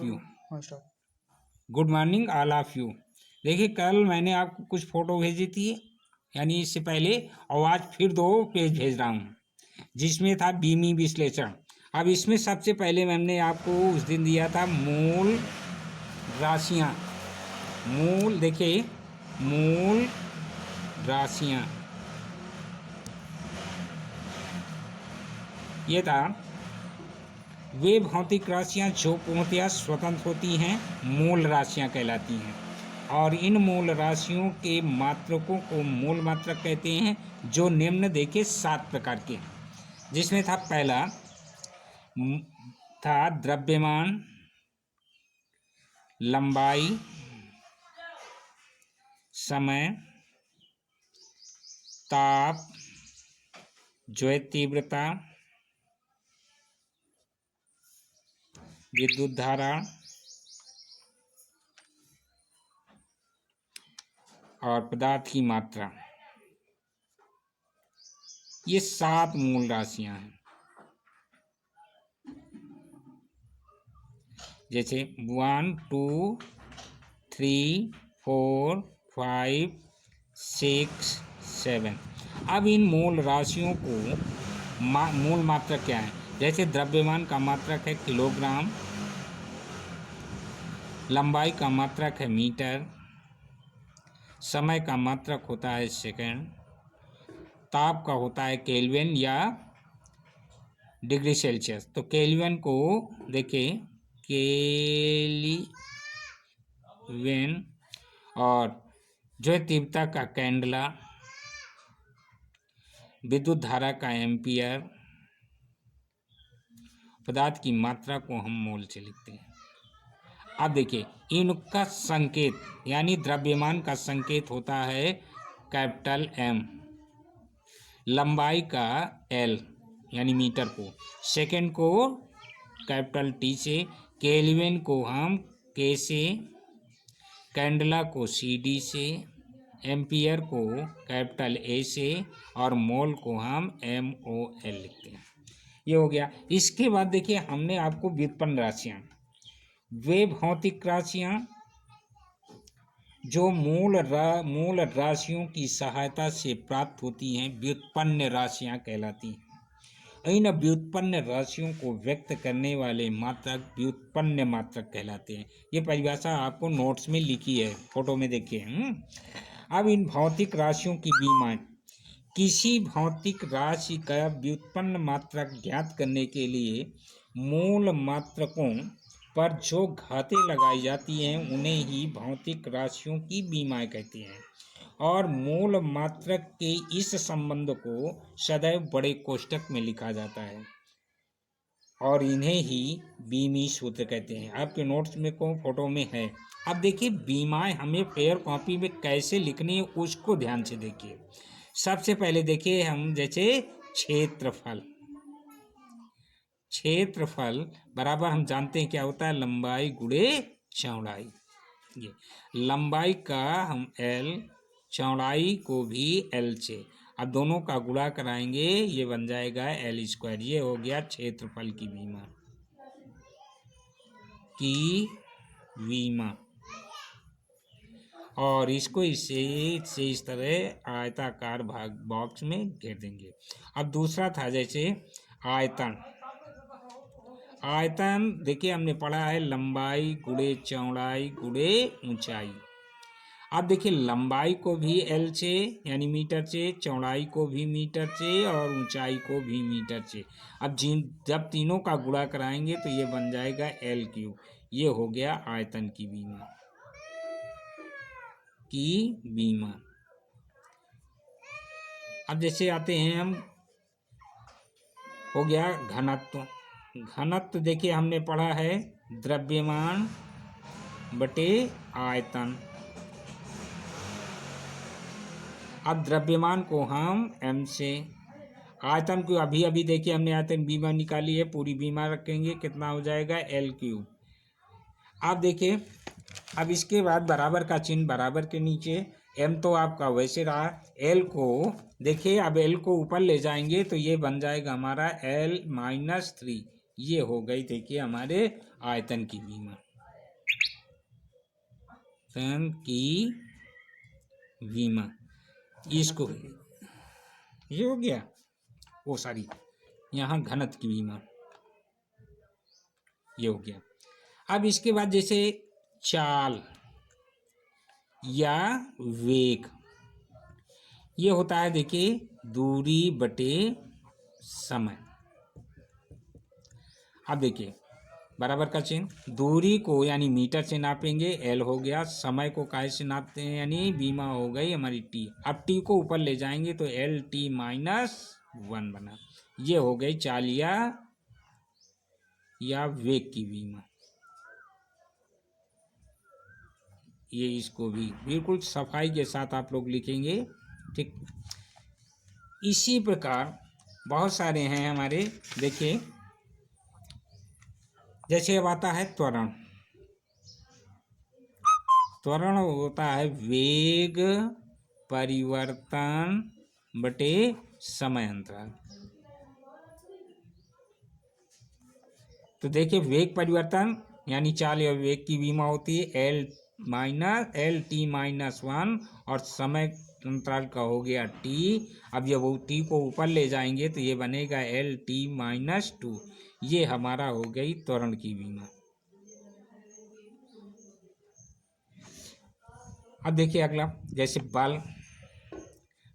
Of you. Start. Good morning all of you. देखिए कल मैंने आपको कुछ फ़ोटो भेजी थी, यानी इससे पहले, और आज फिर 2 पेज भेज रहा हूँ जिसमें था बीमी विश्लेषण। अब इसमें सबसे पहले मैंने आपको उस दिन दिया था मूल राशियाँ। मूल देखिए, मूल राशियाँ ये था। वे भौतिक राशियाँ जो पूर्णतया स्वतंत्र होती हैं मूल राशियाँ कहलाती हैं, और इन मूल राशियों के मात्रकों को मूल मात्रक कहते हैं, जो निम्न देखिए 7 प्रकार के हैं। जिसमें था पहला था द्रव्यमान, लंबाई, समय, ताप, ज्योत तीव्रता, विद्युत धारा और पदार्थ की मात्रा। ये 7 मूल राशियां हैं। जैसे 1 2 3 4 5 6 7। अब इन मूल राशियों को मूल मात्रक क्या है? जैसे द्रव्यमान का मात्रक है किलोग्राम, लंबाई का मात्रक है मीटर, समय का मात्रक होता है सेकंड, ताप का होता है केल्विन या डिग्री सेल्सियस। तो केल्विन को देखिए केल्विन, और जो तीव्रता का कैंडला, विद्युत धारा का एम्पियर, पदार्थ की मात्रा को हम मोल से लिखते हैं। अब देखिए इनका संकेत, यानी द्रव्यमान का संकेत होता है कैपिटल एम, लंबाई का एल यानी मीटर को, सेकंड को कैपिटल टी से, केल्विन को हम के से, कैंडला को सी डी से, एम्पियर को कैपिटल ए से, और मोल को हम एम ओ एल लिखते हैं। ये हो गया। इसके बाद देखिए हमने आपको व्युत्पन्न राशियाँ, वे भौतिक राशियाँ जो मूल राशियों की सहायता से प्राप्त होती हैं व्युत्पन्न राशियाँ कहलाती हैं। इन व्युत्पन्न राशियों को व्यक्त करने वाले मात्रक व्युत्पन्न मात्रक कहलाते हैं। ये परिभाषा आपको नोट्स में लिखी है, फोटो में देखिए। अब इन भौतिक राशियों की विमाएं, किसी भौतिक राशि का व्युत्पन्न मात्रक ज्ञात करने के लिए मूल मात्रकों पर जो घातें लगाई जाती हैं उन्हें ही भौतिक राशियों की विमाएं कहते हैं, और मूल मात्रक के इस संबंध को सदैव बड़े कोष्ठक में लिखा जाता है, और इन्हें ही बीमी सूत्र कहते हैं। आपके नोट्स में को फोटो में है। अब देखिए बीमाएं हमें फेयर कॉपी में कैसे लिखनी है उसको ध्यान से देखिए। सबसे पहले देखिए हम जैसे क्षेत्रफल, क्षेत्रफल बराबर हम जानते हैं क्या होता है, लंबाई गुणे चौड़ाई। ये लंबाई का हम एल, चौड़ाई को भी एल से, अब दोनों का गुणा कराएंगे ये बन जाएगा एल स्क्वायर। ये हो गया क्षेत्रफल की विमा, और इसको इससे इस तरह आयताकार भाग बॉक्स में घेर देंगे। अब दूसरा था जैसे आयतन। आयतन देखिए हमने पढ़ा है लंबाई गुणे चौड़ाई गुणे ऊंचाई। अब देखिए लंबाई को भी एल से यानी मीटर से, चौड़ाई को भी मीटर से, और ऊंचाई को भी मीटर से। अब जब तीनों का गुणा कराएंगे तो ये बन जाएगा एल क्यूब। ये हो गया आयतन की विमा। अब जैसे आते हैं हम, हो गया घनत्व। घनत्व देखिए हमने पढ़ा है द्रव्यमान बटे आयतन। अब द्रव्यमान को हम m से, आयतन को अभी देखिए हमने आयतन बीमा निकाली है, पूरी बीमा रखेंगे कितना हो जाएगा एल क्यूब। अब देखिए अब इसके बाद बराबर का चिन्ह, बराबर के नीचे m तो आपका वैसे रहा, l को देखिए अब l को ऊपर ले जाएंगे तो ये बन जाएगा हमारा l-3। ये हो गई देखिए हमारे आयतन की विमा। की बीमा, इसको ये हो गया, वो सारी यहाँ घनत्व की बीमा ये हो गया। अब इसके बाद जैसे चाल या वेग, ये होता है देखिए दूरी बटे समय। अब देखिए बराबर का चिन्ह, दूरी को यानी मीटर से नापेंगे एल हो गया, समय को काय से नापते हैं यानी बीमा हो गई हमारी टी। अब टी को ऊपर ले जाएंगे तो एल टी माइनस 1 बना, ये हो गई चाल या वेग की बीमा। ये इसको भी बिल्कुल सफाई के साथ आप लोग लिखेंगे, ठीक। इसी प्रकार बहुत सारे हैं हमारे, देखिए जैसे अब आता है त्वरण। त्वरण होता है वेग परिवर्तन बटे समय अंतराल। तो देखिए वेग परिवर्तन यानी चाल या वेग की बीमा होती है एल टी माइनस 1 और समय अंतराल का हो गया टी। अब जब वो टी को ऊपर ले जाएंगे तो ये बनेगा एल टी माइनस 2, ये हमारा हो गई त्वरण की बीमा। अब देखिए अगला, जैसे बल,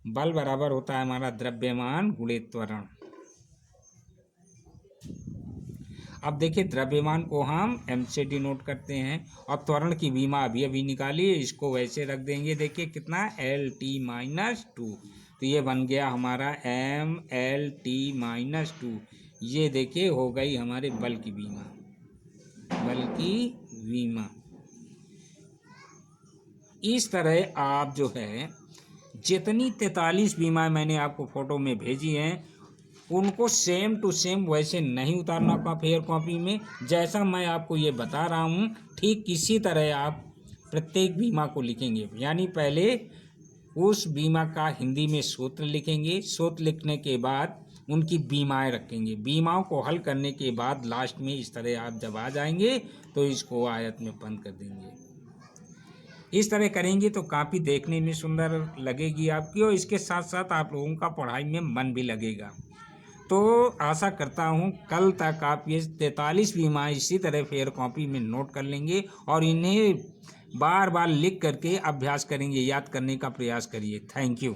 बल बराबर होता है हमारा द्रव्यमान गुणित त्वरण। अब देखिए द्रव्यमान को हम m से डिनोट करते हैं और त्वरण की बीमा अभी अभी निकाली, इसको वैसे रख देंगे। देखिए कितना एल टी माइनस 2, तो ये बन गया हमारा एम एल टी माइनस 2। ये देखिए हो गई हमारे बल की बीमा, बल की बीमा। इस तरह आप जो है जितनी 43 बीमाएं मैंने आपको फोटो में भेजी हैं उनको सेम टू सेम वैसे नहीं उतारना का फेयर कॉपी में, जैसा मैं आपको ये बता रहा हूँ ठीक इसी तरह आप प्रत्येक बीमा को लिखेंगे। यानी पहले उस बीमा का हिंदी में सूत्र लिखेंगे, सूत्र लिखने के बाद उनकी बीमाएं रखेंगे, बीमाओं को हल करने के बाद लास्ट में इस तरह आप जब आ जाएंगे तो इसको आयत में बंद कर देंगे। इस तरह करेंगे तो काफ़ी देखने में सुंदर लगेगी आपकी और इसके साथ साथ आप लोगों का पढ़ाई में मन भी लगेगा। तो आशा करता हूँ कल तक आप ये 43 बीमाएं इसी तरह फेयर कॉपी में नोट कर लेंगे और इन्हें बार बार लिख करके अभ्यास करेंगे, याद करने का प्रयास करिए। Thank you.